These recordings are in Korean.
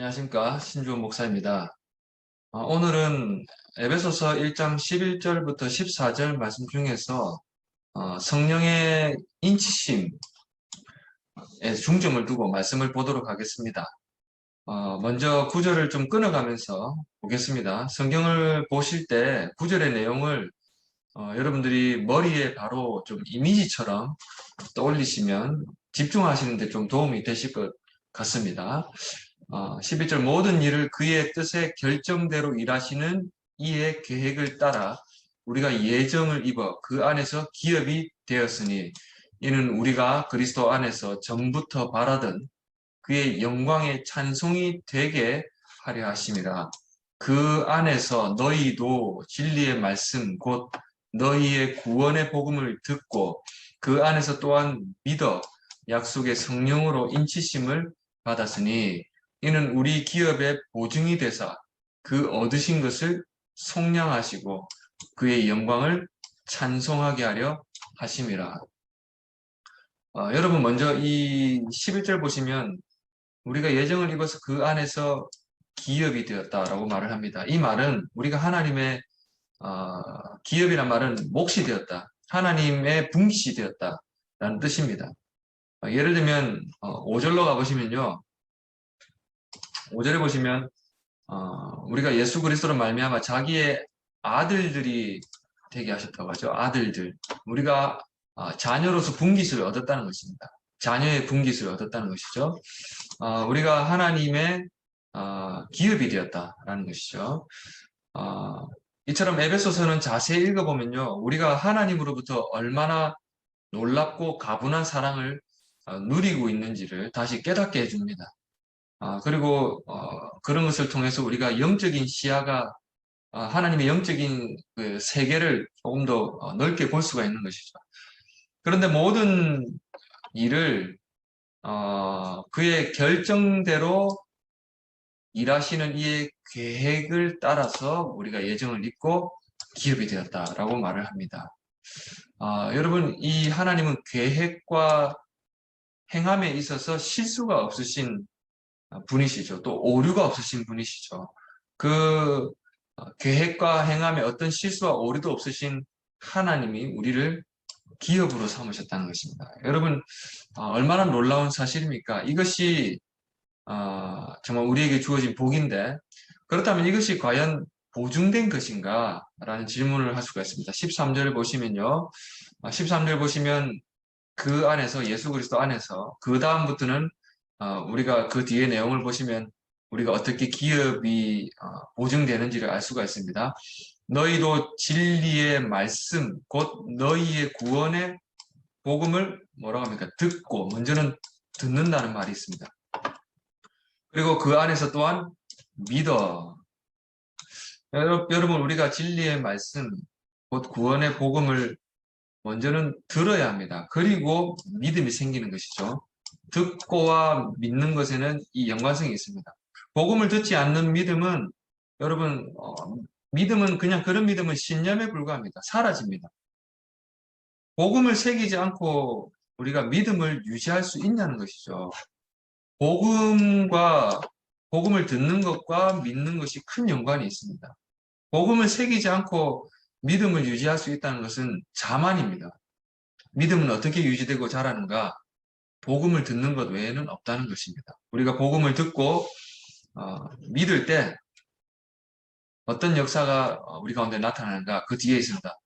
안녕하십니까. 신주원 목사입니다. 오늘은 에베소서 1장 11절부터 14절 말씀 중에서 성령의 인치심에 중점을 두고 말씀을 보도록 하겠습니다. 먼저 구절을 좀 끊어가면서 보겠습니다. 성경을 보실 때 구절의 내용을 여러분들이 머리에 바로 좀 이미지처럼 떠올리시면 집중하시는데 좀 도움이 되실 것 같습니다. 11절 모든 일을 그의 뜻의 결정대로 일하시는 이의 계획을 따라 우리가 예정을 입어 그 안에서 기업이 되었으니 이는 우리가 그리스도 안에서 전부터 바라던 그의 영광의 찬송이 되게 하려 하심이라. 그 안에서 너희도 진리의 말씀 곧 너희의 구원의 복음을 듣고 그 안에서 또한 믿어 약속의 성령으로 인치심을 받았으니 이는 우리 기업의 보증이 되사 그 얻으신 것을 속량하시고 그의 영광을 찬송하게 하려 하심이라. 여러분 먼저 이 11절 보시면 우리가 예정을 입어서 그 안에서 기업이 되었다라고 말을 합니다. 이 말은 우리가 하나님의 기업이란 말은 몫이 되었다. 하나님의 분깃이 되었다라는 뜻입니다. 예를 들면 5절로 가보시면요. 5절에 보시면 우리가 예수 그리스도로 말미암아 자기의 아들들이 되게 하셨다고 하죠. 아들들. 우리가 자녀로서 분깃을 얻었다는 것입니다. 자녀의 분깃을 얻었다는 것이죠. 우리가 하나님의 기업이 되었다라는 것이죠. 이처럼 에베소서는 자세히 읽어보면요. 우리가 하나님으로부터 얼마나 놀랍고 가분한 사랑을 누리고 있는지를 다시 깨닫게 해줍니다. 그리고 그런 것을 통해서 우리가 영적인 시야가 하나님의 영적인 그 세계를 조금 더 넓게 볼 수가 있는 것이죠. 그런데 모든 일을 그의 결정대로 일하시는 이의 계획을 따라서 우리가 예정을 입고 기업이 되었다라고 말을 합니다. 여러분, 이 하나님은 계획과 행함에 있어서 실수가 없으신 분이시죠. 또 오류가 없으신 분이시죠. 그 계획과 행함에 어떤 실수와 오류도 없으신 하나님이 우리를 기업으로 삼으셨다는 것입니다. 여러분, 얼마나 놀라운 사실입니까? 이것이 정말 우리에게 주어진 복인데 그렇다면 이것이 과연 보증된 것인가? 라는 질문을 할 수가 있습니다. 13절을 보시면요. 13절 보시면 그 안에서 예수 그리스도 안에서 그 다음부터는 우리가 그 뒤에 내용을 보시면 우리가 어떻게 기업이 보증되는지를 알 수가 있습니다. 너희도 진리의 말씀 곧 너희의 구원의 복음을 뭐라고 합니까? 듣고 먼저는 듣는다는 말이 있습니다. 그리고 그 안에서 또한 믿어. 여러분 우리가 진리의 말씀 곧 구원의 복음을 먼저는 들어야 합니다. 그리고 믿음이 생기는 것이죠. 듣고와 믿는 것에는 이 연관성이 있습니다. 복음을 듣지 않는 믿음은 여러분 믿음은 그냥 그런 믿음은 신념에 불과합니다. 사라집니다. 복음을 새기지 않고 우리가 믿음을 유지할 수 있냐는 것이죠. 복음을 듣는 것과 믿는 것이 큰 연관이 있습니다. 복음을 새기지 않고 믿음을 유지할 수 있다는 것은 자만입니다. 믿음은 어떻게 유지되고 자라는가? 복음을 듣는 것 외에는 없다는 것입니다. 우리가 복음을 듣고 믿을 때 어떤 역사가 우리 가운데 나타나는가? 그 뒤에 있습니다.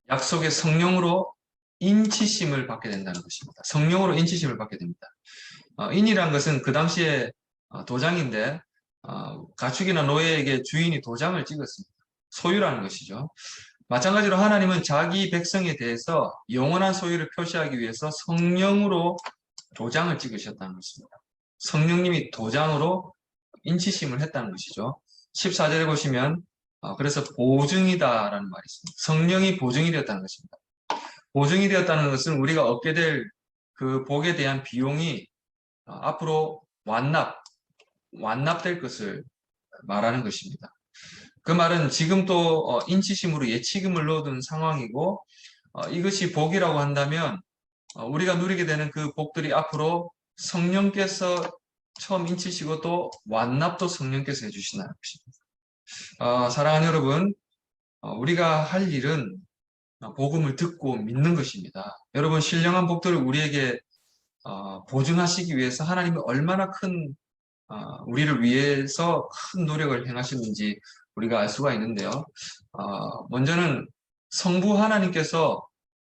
약속의 성령으로 인치심을 받게 된다는 것입니다. 성령으로 인치심을 받게 됩니다. 인이란 것은 그 당시에 도장인데 가축이나 노예에게 주인이 도장을 찍었습니다. 소유라는 것이죠. 마찬가지로 하나님은 자기 백성에 대해서 영원한 소유를 표시하기 위해서 성령으로 도장을 찍으셨다는 것입니다. 성령님이 도장으로 인치심을 했다는 것이죠. 14절에 보시면 그래서 보증이다라는 말이 있습니다. 성령이 보증이 되었다는 것입니다. 보증이 되었다는 것은 우리가 얻게 될 그 복에 대한 비용이 앞으로 완납될 것을 말하는 것입니다. 그 말은 지금 또 인치심으로 예치금을 넣어둔 상황이고 이것이 복이라고 한다면 우리가 누리게 되는 그 복들이 앞으로 성령께서 처음 인치시고 또 완납도 성령께서 해주신다는 것입니다. 사랑하는 여러분, 우리가 할 일은 복음을 듣고 믿는 것입니다. 여러분, 신령한 복들을 우리에게 보증하시기 위해서 하나님이 얼마나 우리를 위해서 큰 노력을 행하셨는지 우리가 알 수가 있는데요. 먼저는 성부 하나님께서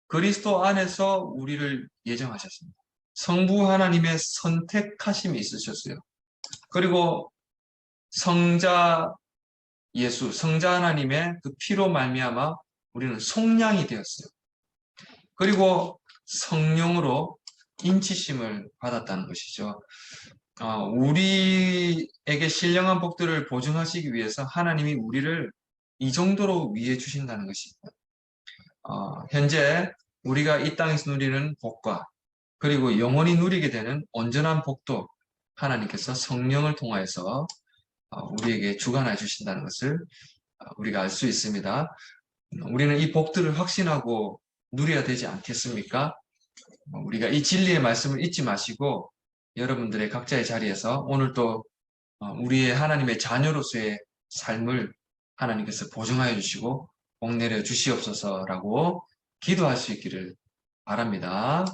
그리스도 안에서 우리를 예정하셨습니다. 성부 하나님의 선택하심이 있으셨어요. 그리고 성자 예수, 성자 하나님의 그 피로 말미암아 우리는 속량이 되었어요. 그리고 성령으로 인치심을 받았다는 것이죠. 우리에게 신령한 복들을 보증하시기 위해서 하나님이 우리를 이 정도로 위해 주신다는 것입니다. 현재 우리가 이 땅에서 누리는 복과 그리고 영원히 누리게 되는 온전한 복도 하나님께서 성령을 통하여서 우리에게 주관해 주신다는 것을 우리가 알 수 있습니다. 우리는 이 복들을 확신하고 누려야 되지 않겠습니까? 우리가 이 진리의 말씀을 잊지 마시고 여러분들의 각자의 자리에서 오늘 또 우리의 하나님의 자녀로서의 삶을 하나님께서 보증하여 주시고 복 내려 주시옵소서라고 기도할 수 있기를 바랍니다.